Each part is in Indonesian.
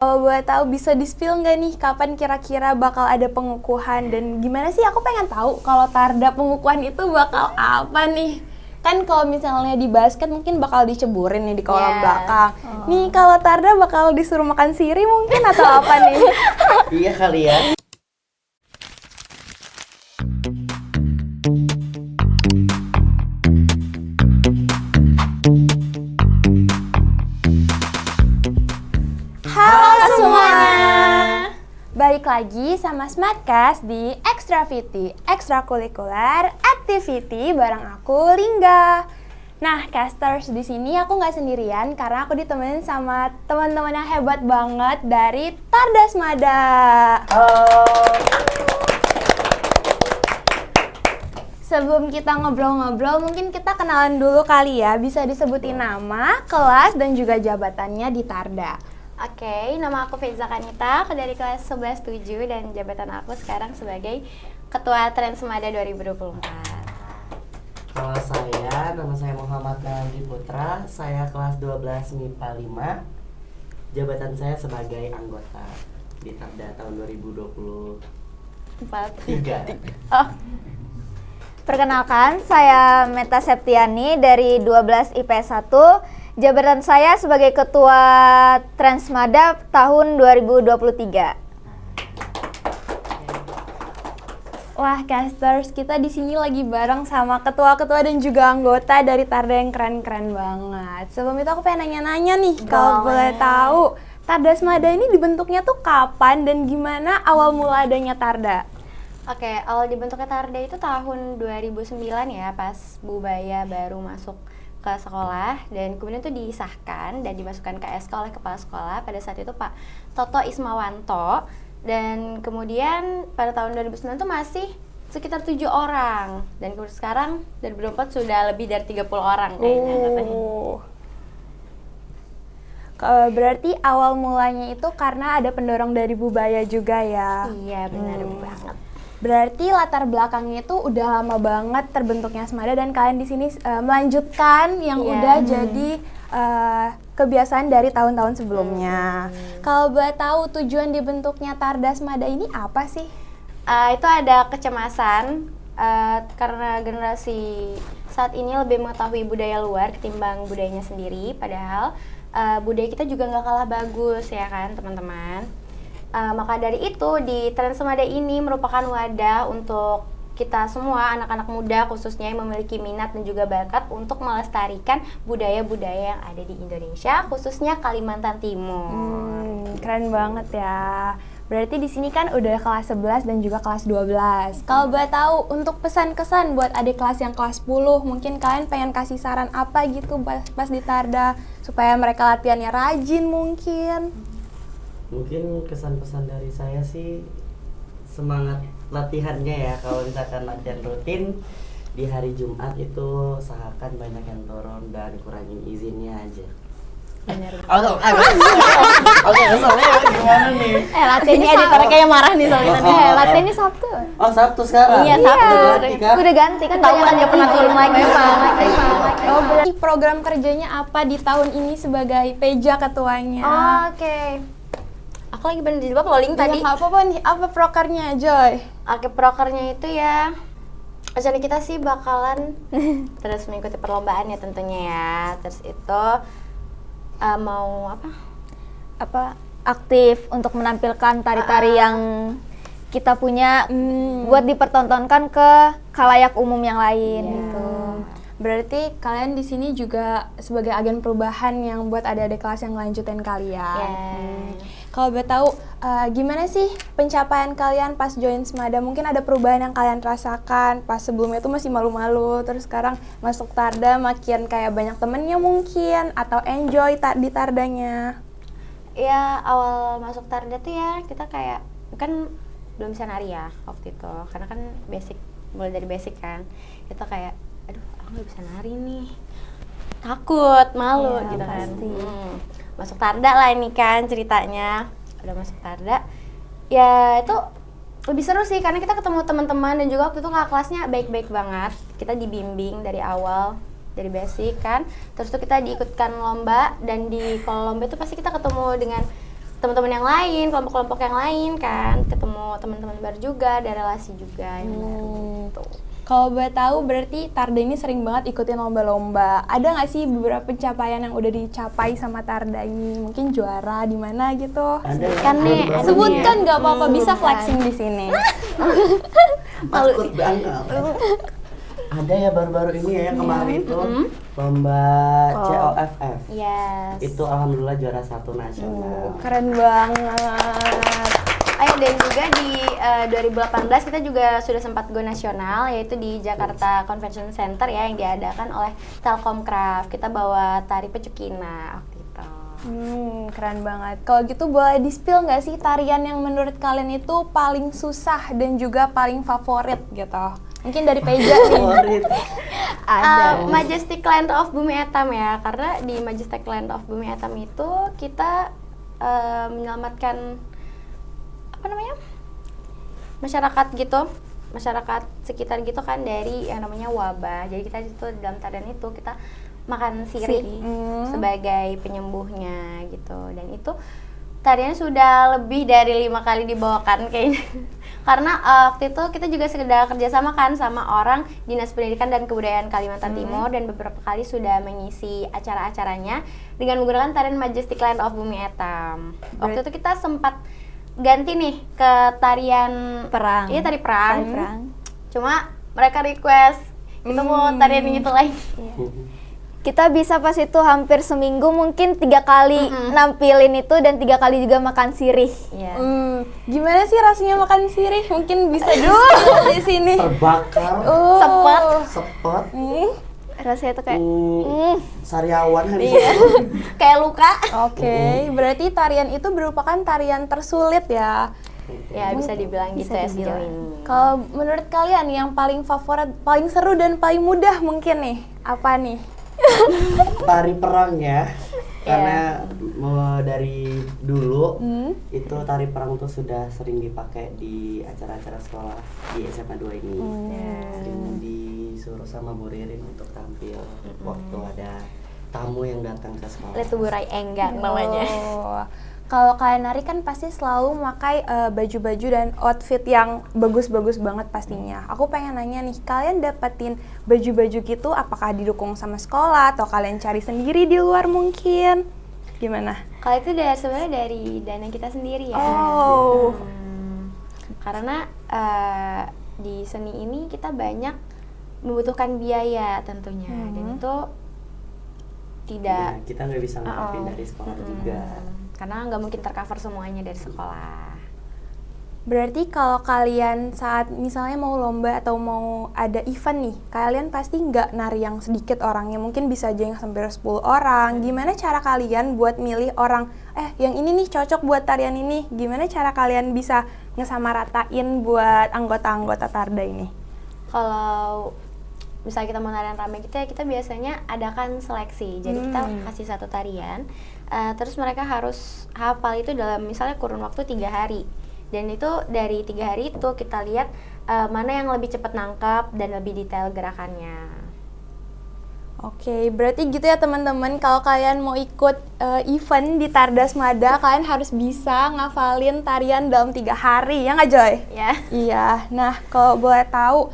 Kalau boleh tahu bisa di-spill nggak nih kapan kira-kira bakal ada pengukuhan dan gimana sih? Aku pengen tahu kalau tarda pengukuhan itu bakal apa nih? Kan kalau misalnya di basket mungkin bakal diceburin nih di kolam belakang. Nih kalau tarda bakal disuruh makan siri mungkin atau apa nih? Iya kali ya. Halo semuanya. Balik lagi sama Smartcast di Extravity, Extracurricular Activity bareng aku Lingga. Nah, casters di sini aku nggak sendirian karena aku ditemenin sama teman-teman yang hebat banget dari Tardas Mada. Sebelum kita ngobrol-ngobrol, mungkin kita kenalan dulu kali ya. Bisa disebutin nama, kelas, dan juga jabatannya di Tarda. Oke, nama aku Faiza Kanita, aku dari kelas 11-7 dan jabatan aku sekarang sebagai Ketua Transmada 2024. Kalau saya, nama saya Muhammad Nandi Putra, saya kelas 12 MIPA 5. Jabatan saya sebagai anggota di Tarda tahun 2023. Perkenalkan, saya Meta Septiani dari 12 IPS 1. Jabatan saya sebagai Ketua Transmada tahun 2023. Wah, casters, kita di sini lagi bareng sama ketua-ketua dan juga anggota dari Tarda yang keren-keren banget. Sebelum itu aku pengen nanya-nanya nih, kalau boleh tahu, Tardas Mada ini dibentuknya tuh kapan dan gimana awal mula adanya Tarda? Oke, awal dibentuknya Tarda itu tahun 2009 ya, pas Bu Baya baru masuk ke sekolah dan kemudian itu disahkan dan dimasukkan ke SK oleh kepala sekolah pada saat itu Pak Toto Ismawanto, dan kemudian pada tahun 2009 itu masih sekitar 7 orang dan kemudian sekarang 2024 sudah lebih dari 30 orang kayaknya katanya. Berarti awal mulanya itu karena ada pendorong dari Bu Baya juga ya? Iya, benar banget. Berarti latar belakangnya itu udah lama banget terbentuknya Smada dan kalian di sini melanjutkan yang udah jadi kebiasaan dari tahun-tahun sebelumnya. Kalau boleh tahu tujuan dibentuknya Tarda Smada ini apa sih? Itu ada kecemasan karena generasi saat ini lebih mengetahui budaya luar ketimbang budayanya sendiri, padahal budaya kita juga nggak kalah bagus ya kan teman-teman. Maka dari itu di Transmada ini merupakan wadah untuk kita semua anak-anak muda khususnya yang memiliki minat dan juga bakat untuk melestarikan budaya-budaya yang ada di Indonesia, khususnya Kalimantan Timur. Keren banget ya. Berarti di sini kan udah kelas 11 dan juga kelas 12. Kalau boleh tahu untuk pesan-kesan buat adik kelas yang kelas 10, mungkin kalian pengen kasih saran apa gitu pas di Tarda supaya mereka latihannya rajin mungkin? Mungkin kesan-pesan dari saya sih semangat latihannya ya. Kalau misalkan latihan rutin di hari Jumat itu usahakan banyak yang turun dan kurangin izinnya aja. Bener. Oke, soalnya gimana nih? Latihannya editor kayaknya marah nih soalnya tadi. Latihannya Sabtu. Oh, Sabtu sekarang? Iya, Sabtu. Udah ganti kan? Udah ganti kan tahu kan nggak pernah turun lagi. Oh, berarti program kerjanya apa di tahun ini sebagai Peja ketuanya? Oke. Aku lagi bener dijebak loh Ling tadi. Nggak apa-apa nih, apa prokernya Joy? Oke, prokernya itu ya rencana kita sih bakalan terus mengikuti perlombaan ya tentunya ya. Terus itu mau apa? Aktif untuk menampilkan tari-tari yang kita punya buat dipertontonkan ke khalayak umum yang lain gitu. Berarti kalian di sini juga sebagai agen perubahan yang buat adik-adik kelas yang lanjutin kalian. Kalau boleh tahu gimana sih pencapaian kalian pas join Smada? Mungkin ada perubahan yang kalian rasakan pas sebelumnya itu masih malu-malu, terus sekarang masuk Tarda makin kayak banyak temennya mungkin atau enjoy di Tardanya? Ya awal masuk Tarda tuh ya kita kayak kan belum bisa nari ya waktu itu karena kan basic, mulai dari basic kan kita kayak aduh aku nggak bisa nari nih, takut, malu gitu kan. Masuk Tarda lah ini kan ceritanya, udah masuk Tarda ya itu lebih seru sih karena kita ketemu teman-teman dan juga waktu itu kakak kelasnya baik-baik banget. Kita dibimbing dari awal, dari basic kan, terus tuh kita diikutkan lomba dan di kalau lomba itu pasti kita ketemu dengan teman-teman yang lain, kelompok-kelompok yang lain kan, ketemu teman-teman baru juga, ada relasi juga yang baru gitu. Kalau boleh tahu berarti Tarda ini sering banget ikutin lomba-lomba. Ada nggak sih beberapa pencapaian yang udah dicapai sama Tarda ini? Mungkin juara di mana gitu? Ada Sebutkan nih, ada Sebutkan nggak apa-apa, bisa bukan. flexing di sini. takut banget. Ada ya baru-baru ini ya yang kemarin itu lomba COFF. Yes. Itu alhamdulillah juara 1 nasional. Keren banget. Ayo, dan juga di 2018 kita juga sudah sempat go nasional, yaitu di Jakarta Convention Center ya, yang diadakan oleh Telkomcraft. Kita bawa tari Pecukina waktu itu. Keren banget. Kalau gitu boleh di-spill nggak sih tarian yang menurut kalian itu paling susah dan juga paling favorit gitu? Mungkin dari Peja nih. Favorit. Majestic Land of Bumi Etam ya, karena di Majestic Land of Bumi Etam itu kita menyelamatkan masyarakat gitu, masyarakat sekitar gitu kan dari yang namanya wabah. Jadi kita itu dalam tarian itu kita makan sirih sebagai penyembuhnya gitu, dan itu tarian sudah lebih dari 5 kali dibawakan kayaknya. Karena waktu itu kita juga sudah kerjasama kan sama orang Dinas Pendidikan dan Kebudayaan Kalimantan Timur, dan beberapa kali sudah mengisi acara-acaranya dengan menggunakan tarian Majestic Land of Bumi Etam. Waktu itu kita sempat ganti nih ke tarian Perang. Iya, tari perang. Tari perang. Cuma mereka request kita mau tarian yang itu lagi. Kita bisa pas itu hampir seminggu mungkin 3 kali nampilin itu, dan 3 kali juga makan sirih. Iya. Gimana sih rasanya makan sirih? Mungkin bisa dulu di sini. Terbakar, sepet, Rasanya tuh kayak sariawan hari Kayak luka. Oke, berarti tarian itu merupakan tarian tersulit ya. Ya, bisa dibilang gitu ya sejauh ini. Kalau menurut kalian yang paling favorit, paling seru dan paling mudah mungkin nih, apa nih? tari perang ya. Karena dari dulu itu tari perang tuh sudah sering dipakai di acara-acara sekolah di SMA 2 ini. Sering disuruh sama Bu Ririn untuk tampil waktu ada tamu yang datang ke sekolah. Itu Burai Enggang namanya. Oh. Kalau kalian nari kan pasti selalu memakai baju-baju dan outfit yang bagus-bagus banget pastinya. Aku pengen nanya nih, kalian dapetin baju-baju gitu apakah didukung sama sekolah atau kalian cari sendiri di luar mungkin? Gimana? Kalau itu sebenarnya dari dana kita sendiri ya. Oh. Karena di seni ini kita banyak membutuhkan biaya tentunya, dan itu tidak kita nggak bisa ngarepin dari sekolah juga. Karena nggak mungkin tercover semuanya dari sekolah. Berarti kalau kalian saat misalnya mau lomba atau mau ada event nih, kalian pasti nggak nari yang sedikit orangnya, mungkin bisa aja yang sampai 10 orang. Gimana cara kalian buat milih orang, yang ini nih cocok buat tarian ini? Gimana cara kalian bisa ngesamaratain buat anggota-anggota Tarda ini? Kalau misalnya kita mau tarian rame gitu ya, kita biasanya adakan seleksi. Jadi kita kasih satu tarian, terus mereka harus hafal itu dalam misalnya kurun waktu 3 hari. Dan itu dari 3 hari itu kita lihat mana yang lebih cepat nangkep dan lebih detail gerakannya. Oke, berarti gitu ya teman-teman, kalau kalian mau ikut event di Tardasmada, kalian harus bisa ngafalin tarian dalam 3 hari, ya nggak Joy? Ya. Iya, nah kalau boleh tahu,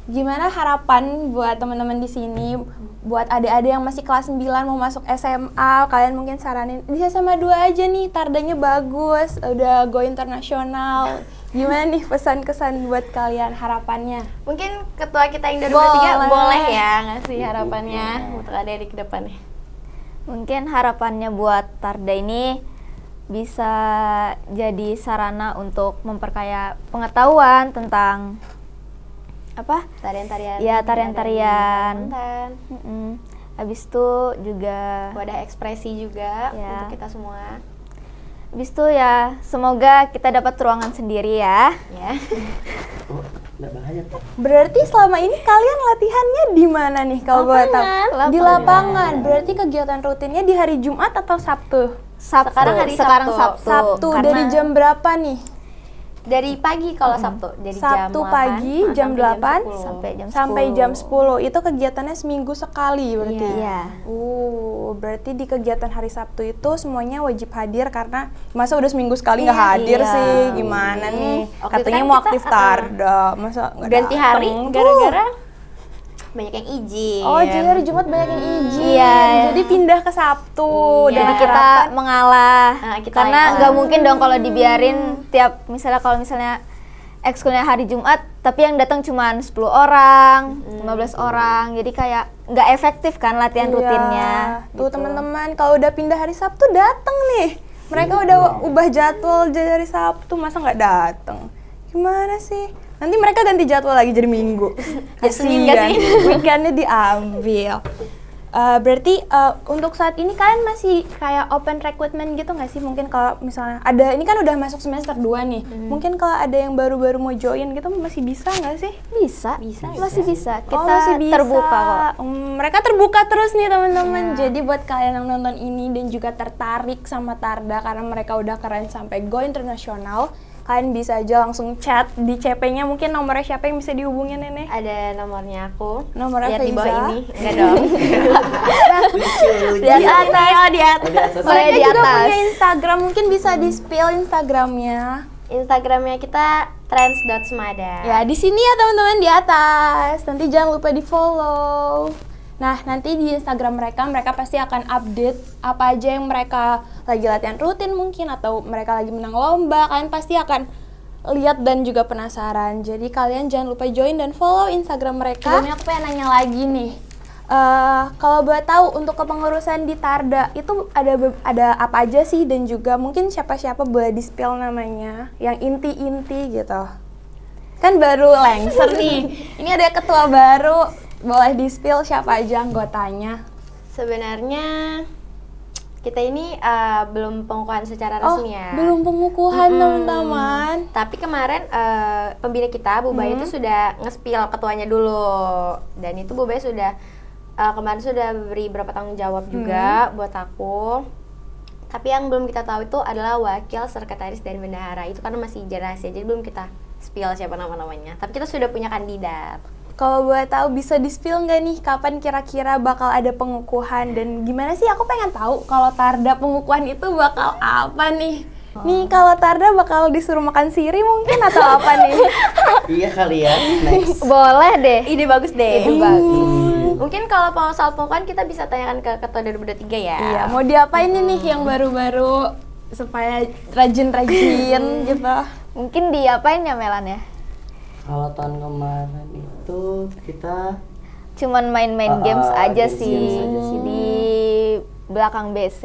gimana harapan buat teman-teman di sini, buat adik-adik yang masih kelas 9 mau masuk SMA, kalian mungkin saranin, di SMA 2 aja nih, Tardanya bagus, udah go internasional. Gimana nih pesan-kesan buat kalian, harapannya? Mungkin ketua kita yang 2023 boleh ya ngasih harapannya untuk adik-adik ke depannya. Mungkin harapannya buat Tarda ini bisa jadi sarana untuk memperkaya pengetahuan tentang Tarian-tarian. Ya, tarian-tarian. Kalimantan. Habis itu juga Wadah ekspresi juga Ya. untuk kita semua. habis itu ya semoga kita dapat ruangan sendiri ya. Ya. Oh, nggak bahaya tuh. Berarti selama ini kalian latihannya di mana nih kalau boleh tahu? Di lapangan. Berarti kegiatan rutinnya di hari Jumat atau Sabtu? Sabtu. Sekarang hari Sekarang Sabtu. Sabtu. Sabtu Karena dari jam berapa nih? Dari pagi kalau Sabtu, dari Sabtu jam 8 pagi jam 8 10. sampai jam 10. Itu kegiatannya seminggu sekali berarti. Iya. Berarti di kegiatan hari Sabtu itu semuanya wajib hadir karena masa udah seminggu sekali nggak hadir Iya. sih, gimana nih? Waktu itu Katanya kan mau kita, aktif tarda, masa nggak Ganti hari dateng tuh? gara-gara banyak yang izin. Oh, jadi hari Jumat banyak yang izin. Iya. Jadi pindah ke Sabtu. Iya. Jadi Dan kita harapan- mengalah. Kita Karena yang nggak mungkin dong kalau dibiarin kalau misalnya ekskulnya hari Jumat, tapi yang datang cuma 10 orang, 15 orang. Jadi kayak nggak efektif kan latihan Iya. rutinnya. Tuh teman-teman, kalau udah pindah hari Sabtu datang nih. Mereka udah ubah jadwal jadi hari Sabtu, masa nggak datang? Gimana sih? Nanti mereka ganti jadwal lagi jadi Minggu. Jadi Senin nggak sih? Weekendnya diambil. Berarti untuk saat ini kalian masih kayak open recruitment gitu nggak sih? Mungkin kalau misalnya ada, ini kan udah masuk semester 2 nih. Mungkin kalau ada yang baru-baru mau join gitu masih bisa nggak sih? Bisa, masih bisa. Kita masih bisa. terbuka kok. Mereka terbuka terus nih teman-teman. Jadi buat kalian yang nonton ini dan juga tertarik sama Tarda karena mereka udah keren sampai go internasional, kalian bisa aja langsung chat di CP-nya. Mungkin nomornya siapa yang bisa dihubungin Nenek? Ada nomornya aku. Nomornya Lihat di bawah Faiza. ini. Enggak dong. Lucu. Di atas, di atas. di atas. Mereka di juga atas. punya Instagram, mungkin bisa di-spill Instagramnya. Instagramnya kita trends.semada. Ya, di sini ya teman-teman di atas. Nanti jangan lupa di-follow. Nah, nanti di Instagram mereka pasti akan update apa aja yang mereka lagi latihan rutin mungkin atau mereka lagi menang lomba. Kalian pasti akan lihat dan juga penasaran. Jadi kalian jangan lupa join dan follow Instagram mereka. Sebelumnya aku pengen nanya lagi nih. Kalau boleh tahu untuk kepengurusan di Tarda itu ada apa aja sih, dan juga mungkin siapa-siapa boleh di-spill namanya yang inti-inti gitu. Kan baru lengser nih. Ini ada ketua baru, boleh di-spill siapa aja anggotanya? Sebenarnya kita ini belum pengukuhan secara resmi ya. Belum pengukuhan teman-teman. Tapi kemarin pembina kita Bu Baya itu sudah nge-spill ketuanya dulu, dan itu Bu Baya sudah kemarin sudah beri beberapa tanggung jawab juga buat aku. Tapi yang belum kita tahu itu adalah wakil sekretaris dan bendahara. Itu karena masih rahasia, jadi belum kita spill siapa nama-namanya. Tapi kita sudah punya kandidat. Kalau boleh tahu bisa di-spill nggak nih kapan kira-kira bakal ada pengukuhan dan gimana sih? Aku pengen tahu kalau Tarda pengukuhan itu bakal apa nih? Nih kalau Tarda bakal disuruh makan siri mungkin atau apa nih? Iya kali ya. Next. Boleh deh. Ide bagus deh. Ide bagus. Mungkin kalau soal pengukuhan kita bisa tanyakan ke ketua 2023 ya. Iya, mau diapain nih yang baru-baru supaya rajin-rajin gitu? Mungkin diapain ya Melan ya? Kalau tahun kemarin itu kita Cuman main-main games aja games sih. aja sih. Di belakang BC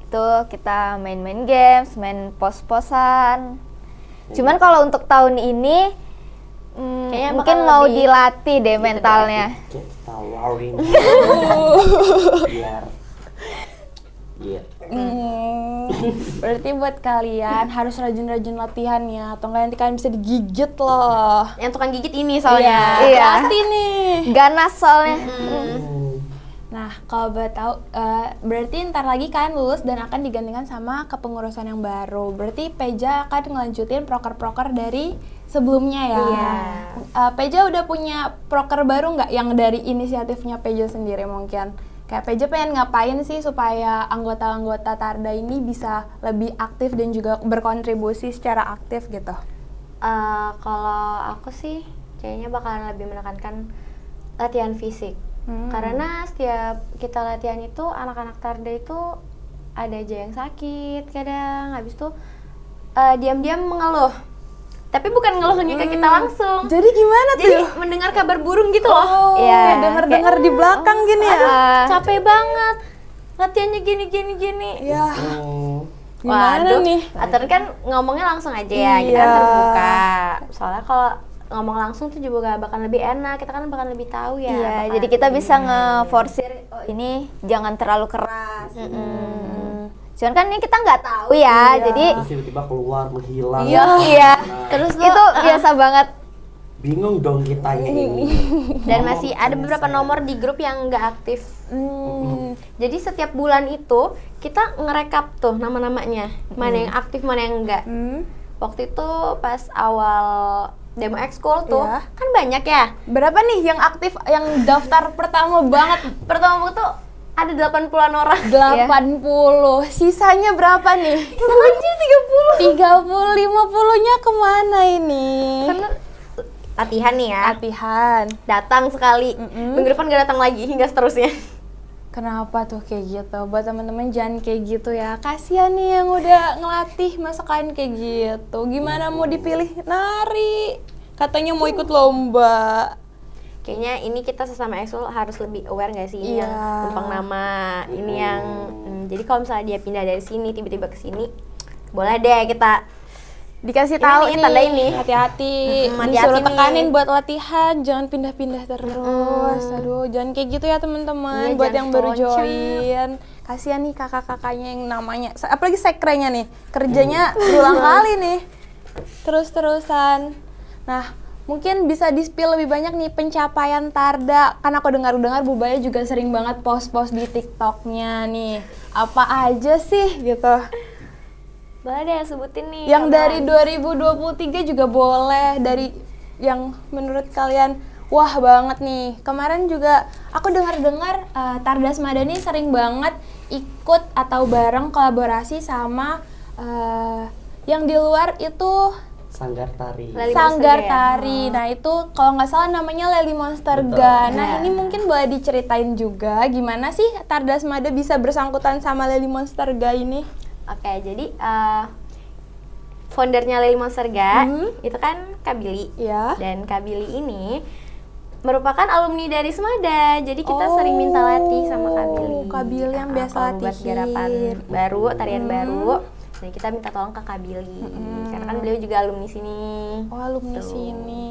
itu kita main-main games, main pos-posan. Cuman kalau untuk tahun ini Kayaknya mungkin bakal mau lebih- dilatih deh mentalnya. kita waring biar iya. Berarti buat kalian harus rajin-rajin latihan ya, atau nggak nanti kalian bisa digigit loh. Yang tukang gigit ini soalnya. Iya. Hati nih. Ganas soalnya. Nah, kalau boleh tahu, berarti ntar lagi kalian lulus dan akan digantikan sama kepengurusan yang baru. Berarti Peja akan ngelanjutin proker-proker dari sebelumnya ya. Iya. Peja udah punya proker baru nggak yang dari inisiatifnya Peja sendiri mungkin? Kayak Peja pengen ngapain sih supaya anggota-anggota Tarda ini bisa lebih aktif dan juga berkontribusi secara aktif gitu? Kalau aku sih kayaknya bakalan lebih menekankan latihan fisik. Karena setiap kita latihan itu anak-anak Tarda itu ada aja yang sakit kadang, habis itu diam-diam mengeluh. Tapi bukan ngeluhnya ke kita langsung. Jadi gimana tuh? Jadi mendengar kabar burung gitu loh. Iya. Kayak denger-denger di belakang gini ya? Capek banget. Latihannya gini. Ya, Oh. gimana Waduh, nih? Aturan kan ngomongnya langsung aja ya, kita kan Iya. terbuka. Soalnya kalau ngomong langsung tuh juga bakal lebih enak, kita kan bakal lebih tahu ya. Iya, bakalan jadi kita lebih bisa ngeforsir ini jangan terlalu keras. Cuman kan ini kita nggak tahu ya, jadi Terus tiba-tiba keluar menghilang. iya. Terus tuh, Itu biasa banget. Bingung dong kitanya ini. dan masih ada beberapa nomor di grup yang nggak aktif. Jadi setiap bulan itu kita ngerekap tuh nama-namanya, mana yang aktif, mana yang enggak. Waktu itu pas awal demo ekskul tuh, Iya. kan banyak ya. Berapa nih yang aktif, yang daftar pertama banget? Pertama tuh ada 80-an orang. 80. Sisanya berapa nih? Sisanya 30, 50-nya kemana ini? Karena latihan nih ya. Latihan. Datang sekali, minggu depan gak datang lagi, hingga seterusnya. Kenapa tuh kayak gitu? Buat teman-teman jangan kayak gitu ya. Kasihan nih yang udah ngelatih masa kalian kayak gitu. Gimana mau dipilih nari? Katanya mau ikut lomba. Kayaknya ini kita sesama ekskul harus lebih aware gak sih? Ini Iya. yang numpang nama, ini yang jadi kalau misalnya dia pindah dari sini tiba-tiba ke sini, boleh deh kita Dikasih Ini tahu nih, nih, tanda ini. hati-hati. Hati-hati Disuruh nih. tekanin buat latihan, jangan pindah-pindah terus. Aduh, jangan kayak gitu ya teman-teman. Iya, Buat jangan yang baru loncat. join, kasihan nih kakak-kakaknya yang namanya, apalagi sekrenya nih, kerjanya berulang kali nih, terus-terusan. Nah, mungkin bisa di-spill lebih banyak nih pencapaian Tarda. Kan aku dengar-dengar Bu Baya juga sering banget post-post di TikToknya nih. Apa aja sih gitu? boleh deh sebutin nih. Yang kapan. dari 2023 juga boleh, dari yang menurut kalian wah banget nih. Kemarin juga aku dengar-dengar Tardas Madani sering banget ikut atau bareng kolaborasi sama yang di luar itu Sanggar tari. Leli Sanggar Monster ya? Tari. Nah itu kalau nggak salah namanya Leli Monster Betul. Ga. Nah Ya. ini mungkin boleh diceritain juga gimana sih Tardas Mada bisa bersangkutan sama Leli Monster Ga ini? Oke, jadi foundernya Leli Monster Ga itu kan Kak Billy. Ya. Dan Kak Billy ini merupakan alumni dari Semada. Jadi kita sering minta latih sama Kak Billy. Kak Billy yang biasa kalau buat latihin. garapan baru, tarian baru. Dan kita minta tolong ke Kak Billy. Karena kan beliau juga alumni sini. Oh alumni Tuh. sini.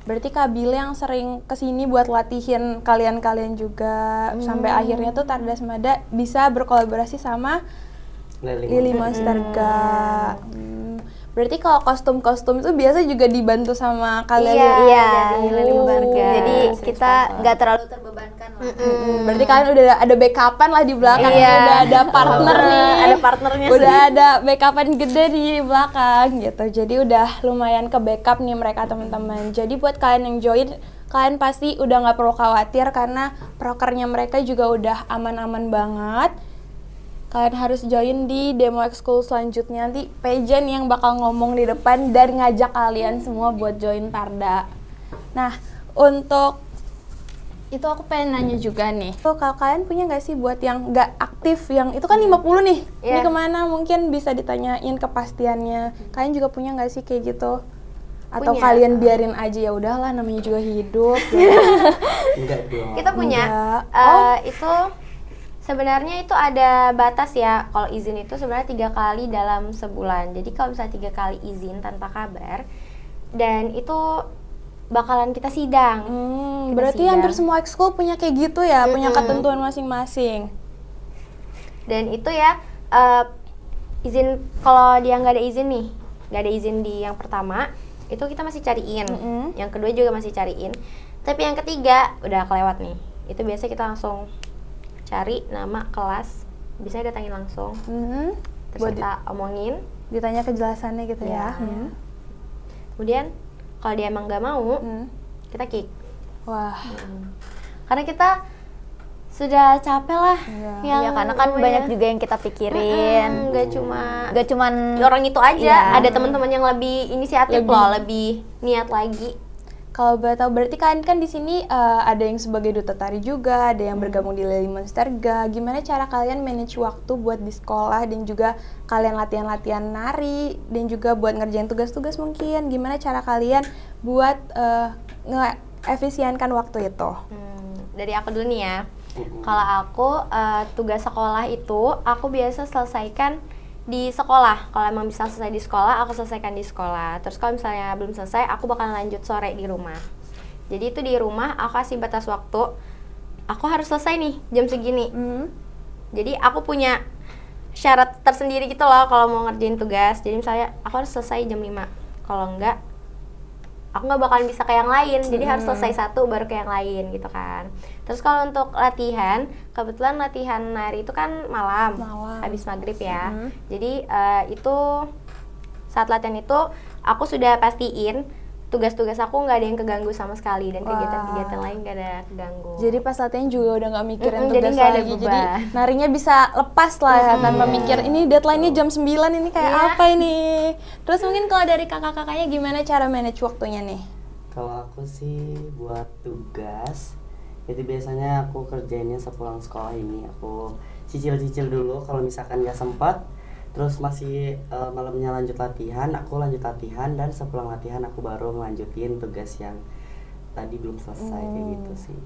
Berarti Kak Billy yang sering kesini buat latihin kalian-kalian juga. Sampai akhirnya tuh Tardas Mada bisa berkolaborasi sama Lili Monster Ga. Berarti kalau kostum-kostum itu biasa juga dibantu sama kalian ya? Iya, dari Leli Monster Ga. jadi Sering kita sponsor. nggak terlalu terbebankan lah. Berarti kalian udah ada backupan lah di belakang, Iya. udah ada partner nih. Ada partnernya Udah sih. ada backupan gede di belakang gitu. Jadi udah lumayan ke backup nih mereka teman-teman. Jadi buat kalian yang join, kalian pasti udah nggak perlu khawatir karena prokernya mereka juga udah aman-aman banget. Kalian harus join di demo ekskul selanjutnya, nanti Pejan yang bakal ngomong di depan dan ngajak kalian semua buat join Tarda. Nah, untuk itu aku pengen nanya juga nih. Tuh, kalau kalian punya nggak sih buat yang nggak aktif, yang itu kan 50 nih. Ini Iya. kemana? Mungkin bisa ditanyain kepastiannya. Kalian juga punya nggak sih kayak gitu? Atau Punya. kalian biarin aja, ya udahlah namanya juga hidup. Enggak dong. Kita punya Enggak. itu sebenarnya itu ada batas ya. Kalau izin itu sebenarnya 3 kali dalam sebulan. Jadi kalau misalnya 3 kali izin tanpa kabar, dan itu bakalan kita sidang. Kita Berarti sidang. hampir semua ekskul punya kayak gitu ya, punya ketentuan masing-masing. Dan itu ya izin, kalau dia nggak ada izin nih, nggak ada izin di yang pertama, itu kita masih cariin. Yang kedua juga masih cariin. Tapi yang ketiga udah kelewat nih. Itu biasa kita langsung cari nama, kelas, biasanya datangin langsung. Terus Buat kita omongin. ditanya kejelasannya gitu ya. Ya. Kemudian kalau dia emang nggak mau, kita kick. Wah, Karena kita sudah capek lah. Ya karena kan banyak juga yang kita pikirin. Nggak cuma Gak cuman orang itu aja, Iya. ada teman-teman yang lebih inisiatif loh, lebih niat lagi. kalau boleh tahu berarti kalian kan di sini ada yang sebagai duta tari juga, ada yang bergabung di Leli Monster Ga. Gimana cara kalian manage waktu buat di sekolah dan juga kalian latihan-latihan nari dan juga buat ngerjain tugas-tugas mungkin? Gimana cara kalian buat nge-efisienkan waktu itu? Dari aku dulu nih ya. Kalau aku tugas sekolah itu aku biasa selesaikan di sekolah. Kalau emang bisa selesai di sekolah, aku selesaikan di sekolah. Terus kalau misalnya belum selesai, aku bakalan lanjut sore di rumah. Jadi itu di rumah aku kasih batas waktu. Aku harus selesai nih jam segini. Jadi aku punya syarat tersendiri gitu loh kalau mau ngerjain tugas. Jadi misalnya aku harus selesai jam 5. Kalau enggak, aku nggak bakalan bisa ke yang lain. Jadi harus selesai satu baru ke yang lain gitu kan. Terus kalau untuk latihan, kebetulan latihan nari itu kan malam. Habis maghrib ya. Jadi itu saat latihan itu aku sudah pastiin tugas-tugas aku nggak ada yang keganggu sama sekali dan kegiatan-kegiatan lain nggak ada keganggu. Jadi pas latihan juga udah nggak mikirin jadi tugas nggak ada lagi, beban. jadi narinya bisa lepas lah ya, tanpa mikir ini deadline-nya jam 9 ini kayak apa ini. Terus mungkin kalau dari kakak-kakaknya gimana cara manage waktunya nih? Kalau aku sih buat tugas itu biasanya aku kerjainnya sepulang sekolah ini, aku cicil-cicil dulu. Kalau misalkan nggak sempat terus masih malamnya lanjut latihan, aku lanjut latihan, dan sepulang latihan aku baru melanjutin tugas yang tadi belum selesai kayak gitu sih.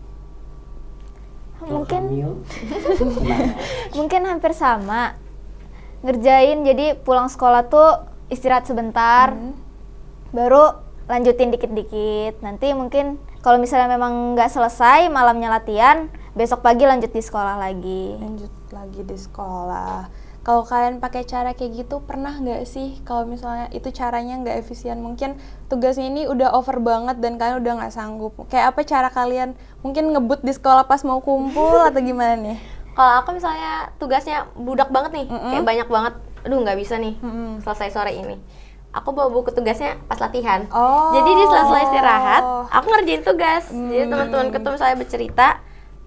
Kalau Mungkin Kamil, gimana? mungkin hampir sama. Ngerjain, jadi pulang sekolah tuh istirahat sebentar, baru lanjutin dikit-dikit. Nanti mungkin kalau misalnya memang nggak selesai malamnya latihan, besok pagi lanjut di sekolah lagi. Lanjut lagi di sekolah. Kalau kalian pakai cara kayak gitu, pernah nggak sih kalau misalnya itu caranya nggak efisien, mungkin tugasnya ini udah over banget dan kalian udah nggak sanggup, kayak apa cara kalian mungkin ngebut di sekolah pas mau kumpul atau gimana nih? Kalau aku misalnya tugasnya budak banget nih, kayak banyak banget, aduh nggak bisa nih selesai sore ini. Aku bawa buku tugasnya pas latihan. Oh. Jadi di sela-sela istirahat, aku ngerjain tugas. Jadi teman-temanku tuh misalnya bercerita,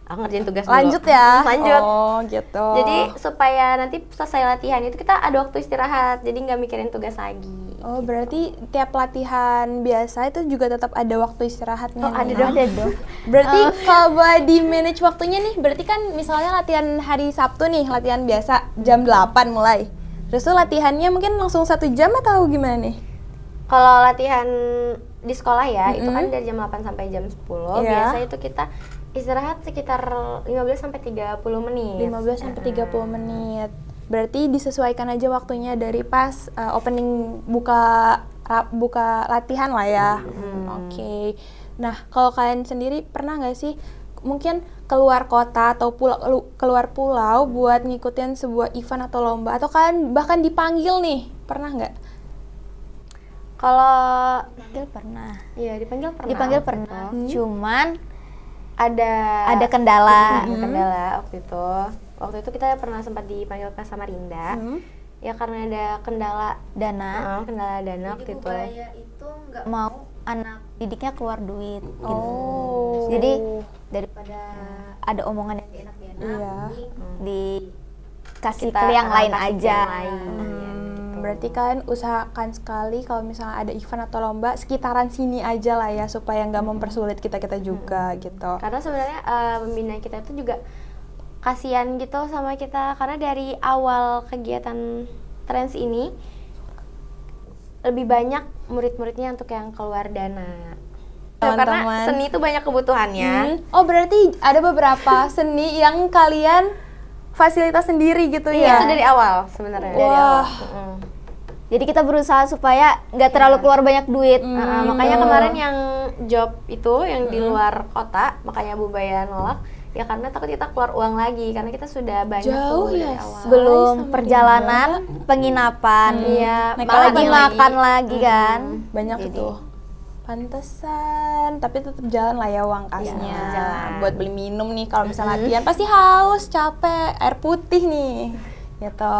aku ngerjain tugas dulu. Lanjut ya? Lanjut. Oh gitu. Jadi supaya nanti selesai latihan itu kita ada waktu istirahat, jadi nggak mikirin tugas lagi. Oh berarti tiap latihan biasa itu juga tetap ada waktu istirahatnya? Oh, ada nih? dong. Ada dong. Berarti kalau buat di manage waktunya nih, berarti kan misalnya latihan hari Sabtu nih, latihan biasa jam 8 mulai. Terus tuh latihannya mungkin langsung 1 jam atau gimana nih? Kalau latihan di sekolah ya, itu kan dari jam 8 sampai jam 10. Iya. Biasa itu kita istirahat sekitar 15 sampai 30 menit. 15 sampai 30 menit. Berarti disesuaikan aja waktunya dari pas opening buka latihan lah ya. Oke. Nah, kalau kalian sendiri pernah nggak sih mungkin keluar kota atau keluar pulau buat ngikutin sebuah event atau lomba, atau kalian bahkan dipanggil nih, pernah nggak? Kalau Dipanggil pernah. iya dipanggil pernah. Dipanggil pernah. Cuman ada kendala. kendala waktu itu kita pernah sempat dipanggil ke Samarinda ya karena ada kendala Dana. dana waktu itu. itu nggak mau anak didiknya keluar duit. Gitu. Oh. Jadi daripada ada omongan yang enak Iya. dikasih Kita ke yang lain kasih ke aja. yang lain. Berarti kalian usahakan sekali kalau misalnya ada event atau lomba sekitaran sini aja lah ya, supaya nggak mempersulit kita juga gitu. Karena sebenarnya pembina kita itu juga kasihan gitu sama kita, karena dari awal kegiatan Trends ini lebih banyak murid-muridnya untuk yang keluar dana. Teman-teman. Karena seni itu banyak kebutuhannya. Oh berarti ada beberapa seni yang kalian fasilitas sendiri gitu Iya, ya? itu dari awal sebenarnya. Dari Wah. awal. Jadi kita berusaha supaya nggak terlalu keluar banyak duit. Makanya kemarin yang job itu yang di luar kota, makanya Bu Baya nolak. Ya karena takut kita keluar uang lagi, karena kita sudah banyak Jauh tuh ya, dari awal. Belum Sama perjalanan, penginapan, Iya, Naik apalagi lagi. makan lagi kan. Banyak Jadi, tuh. Pantesan, tapi tetap jalan lah ya uang kasnya. Iya, jalan. Buat beli minum nih kalau misalnya latihan pasti haus, capek, air putih nih. Gitu.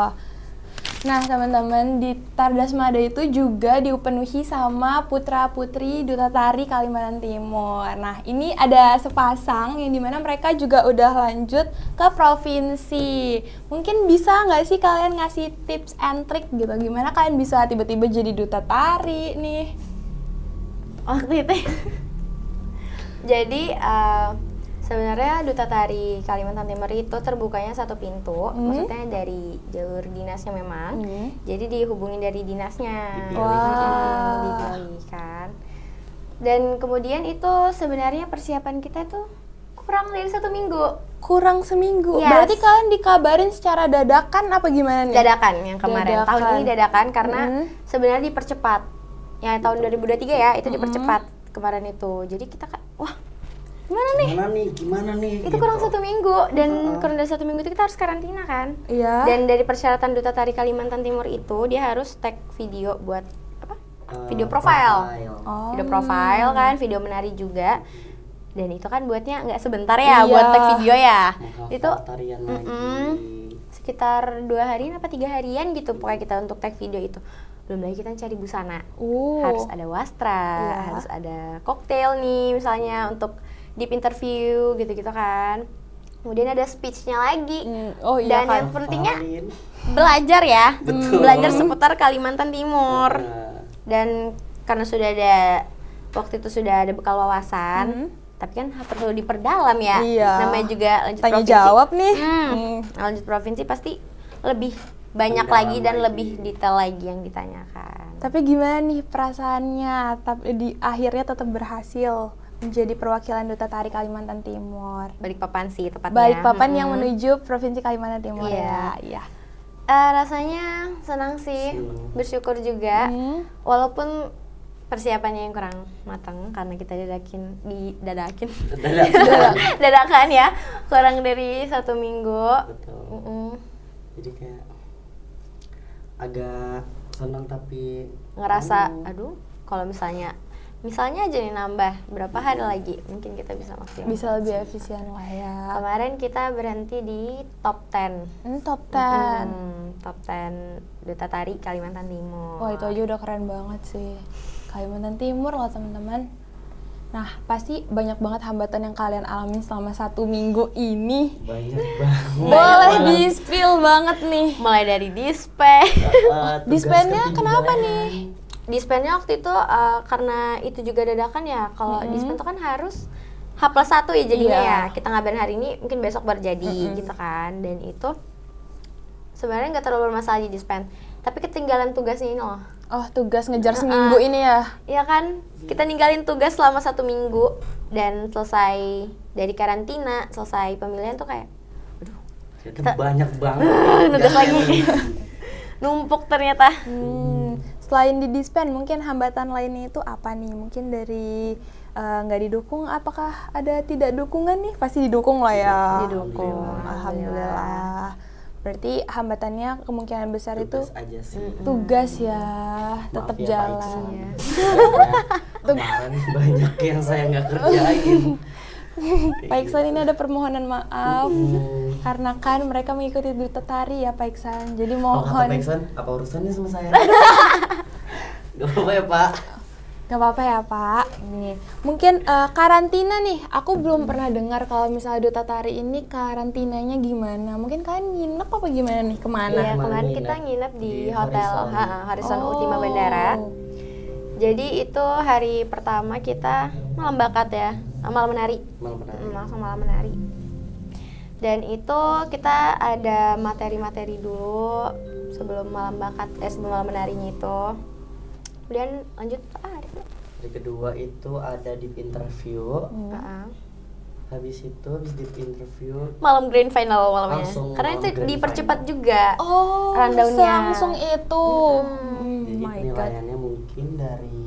Nah, teman-teman, di Tardasmada itu juga dipenuhi sama putra-putri Duta Tari Kalimantan Timur. Nah, ini ada sepasang yang dimana mereka juga udah lanjut ke provinsi. Mungkin bisa nggak sih kalian ngasih tips and trick gitu, gimana kalian bisa tiba-tiba jadi Duta Tari nih? Waktu itu. Jadi sebenarnya Duta Tari Kalimantan Timur itu terbukanya satu pintu, maksudnya dari jalur dinasnya memang. Jadi dihubungin dari dinasnya. Dipilih kan. Dan kemudian itu sebenarnya persiapan kita tuh kurang dari 1 minggu. Kurang seminggu. Yes. Berarti kalian dikabarin secara dadakan apa gimana nih? Dadakan yang kemarin. Dadakan. Tahun ini dadakan karena sebenarnya dipercepat. Ya tahun 2023 ya, itu dipercepat kemarin itu. Jadi kita kan, wah Gimana nih? itu kurang 1 minggu, dan kurang dari 1 minggu itu kita harus karantina kan. Iya. Dan dari persyaratan Duta Tari Kalimantan Timur itu dia harus tag video buat apa? Video profile. Video profile kan, video menari juga. Dan itu kan buatnya nggak sebentar ya, Iya. buat tag video ya. Itu tarian lagi. sekitar 2 harian apa 3 harian gitu pokoknya kita untuk tag video itu. belum lagi kita cari busana. Uh. Harus ada wastra, Iya. harus ada koktail nih misalnya untuk deep interview gitu-gitu kan. Kemudian ada speech-nya lagi. Oh iya Dan kan. yang pentingnya Hafalin. belajar ya. Betul. Belajar seputar Kalimantan Timur. Nah, Dan karena sudah ada waktu itu sudah ada bekal wawasan, tapi kan perlu diperdalam ya. Iya. Namanya juga lanjut Tanya provinsi. jawab nih. Lanjut provinsi pasti lebih banyak Mendalam lagi dan lagi. lebih detail lagi yang ditanyakan. Tapi gimana nih perasaannya? Tapi di akhirnya tetap berhasil menjadi perwakilan Duta Tari Kalimantan Timur. Balikpapan sih tepatnya. Balikpapan yang Mm-mm. menuju Provinsi Kalimantan Timur Iya. ya. Iya. Rasanya senang sih, Senang. bersyukur juga. Hmm. Walaupun persiapannya yang kurang matang karena kita dadakin dadakan ya, kurang dari 1 minggu. betul. Mm-mm. Jadi kayak agak senang tapi Ngerasa, aduh, kalau misalnya aja nih nambah berapa hari lagi, mungkin kita bisa maksimal. Bisa lebih efisien lah ya. Kemarin kita berhenti di top 10. Top 10. Top 10 Duta Tari Kalimantan Timur. Wah itu aja udah keren banget sih. Kalimantan Timur loh teman-teman. Nah pasti banyak banget hambatan yang kalian alamin selama 1 minggu ini. banyak banget. Boleh di-spill banget nih. Mulai dari dispen. Tugas Dispennya ketinggalan. kenapa nih? Dispennya waktu itu karena itu juga dadakan ya. Kalau dispen itu kan harus H+1 ya jadinya Iya. ya. Kita ngabarin hari ini, mungkin besok baru jadi gitu kan. Dan itu sebenarnya nggak terlalu bermasalah di dispen. Tapi ketinggalan tugasnya ini loh. Oh tugas ngejar seminggu ini ya? Iya kan, kita ninggalin tugas selama 1 minggu dan selesai dari karantina, selesai pemilihan tuh kayak, aduh, Ternyata banyak banget. nugas lagi, numpuk ternyata. Selain di dispen, mungkin hambatan lainnya itu apa nih? Mungkin dari nggak didukung, apakah ada tidak dukungan nih? Pasti didukung lah ya. Didukung. Alhamdulillah. Berarti hambatannya kemungkinan besar Tugas itu aja sih. tugas ya, tetap Maaf ya, Pak jalan. Iksan. Kemarin banyak yang saya nggak kerjain. Pak Iksan ini ada permohonan maaf karena kan mereka mengikuti Duta Tari ya Pak Iksan. Jadi Oh, kata Pak mohon Iksan, apa urusannya sama saya? Gak apa-apa ya Pak. gak apa-apa ya Pak. Nih, mungkin karantina nih. Aku belum pernah dengar kalau misalnya Duta Tari ini karantinanya gimana. Mungkin kalian nginep apa gimana nih? Kemana? Iya, Kemana kemarin nginep? kita nginep di Di hotel Horizon. Horizon Ultima Bandara. Jadi itu hari pertama kita malam bakat ya, malam menari. Malam benar. Langsung malam menari. Dan itu kita ada materi-materi dulu sebelum malam bakat, sebelum malam menarinya itu. Kemudian lanjut Hari kedua itu ada deep interview. Heeh. Habis itu habis deep interview malam grand final malamnya. Langsung Karena malam itu grand dipercepat final. juga. Oh, Rundown-nya. langsung itu. Jadi My God. penilaiannya mungkin dari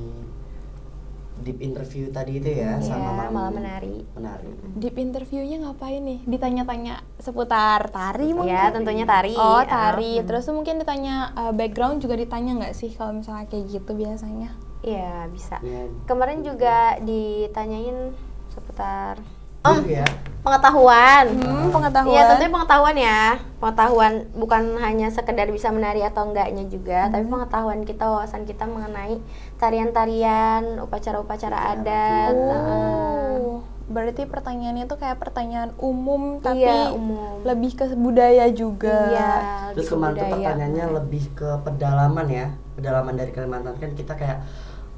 deep interview tadi itu ya sama Iya, malam menari. Menari. Deep interviewnya ngapain nih? Ditanya-tanya seputar tari mungkin? Ya, tentunya tari. Oh, tari. Terus tuh mungkin ditanya background juga ditanya nggak sih kalau misalnya kayak gitu biasanya? Iya, bisa. Ya, Kemarin juga ditanyain seputar ya. pengetahuan. Pengetahuan. Iya, tentunya pengetahuan ya. Pengetahuan bukan hanya sekedar bisa menari atau enggaknya juga, tapi pengetahuan kita, wawasan kita mengenai tarian-tarian, upacara-upacara adat. Oh, berarti pertanyaannya tuh kayak pertanyaan umum tapi Iya, umum. lebih ke budaya juga. Iya, Terus lebih ke kemarin tuh budaya. pertanyaannya lebih ke pedalaman ya. Pedalaman dari Kalimantan kan kita kayak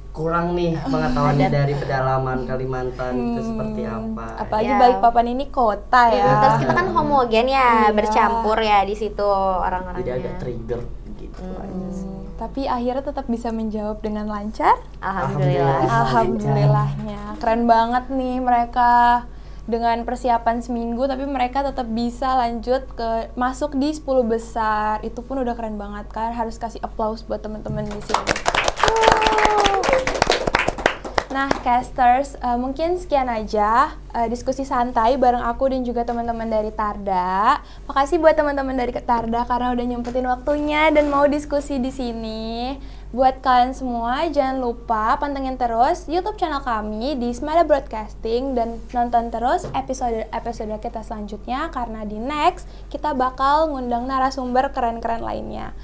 kurang nih pengetahuannya dari pedalaman Kalimantan itu seperti apa. Apalagi Iya. Balikpapan ini kota ya. Terus kita kan homogen ya, Iya. bercampur ya di situ orang-orangnya. Jadi agak trigger gitu aja sih. Tapi akhirnya tetap bisa menjawab dengan lancar. Alhamdulillah. Alhamdulillahnya. Keren banget nih mereka dengan persiapan seminggu tapi mereka tetap bisa lanjut ke masuk di 10 besar. Itu pun udah keren banget kan. Harus kasih applause buat teman-teman di sini. Nah, casters, mungkin sekian aja diskusi santai bareng aku dan juga teman-teman dari Tarda. Makasih buat teman-teman dari Tarda karena udah nyempetin waktunya dan mau diskusi di sini. Buat kalian semua, jangan lupa pantengin terus YouTube channel kami di Smada Broadcasting dan nonton terus episode kita selanjutnya karena di next kita bakal ngundang narasumber keren-keren lainnya.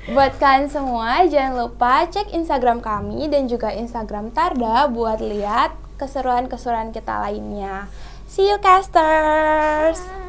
Buat kalian semua, jangan lupa cek Instagram kami dan juga Instagram Tarda buat lihat keseruan-keseruan kita lainnya. See you casters!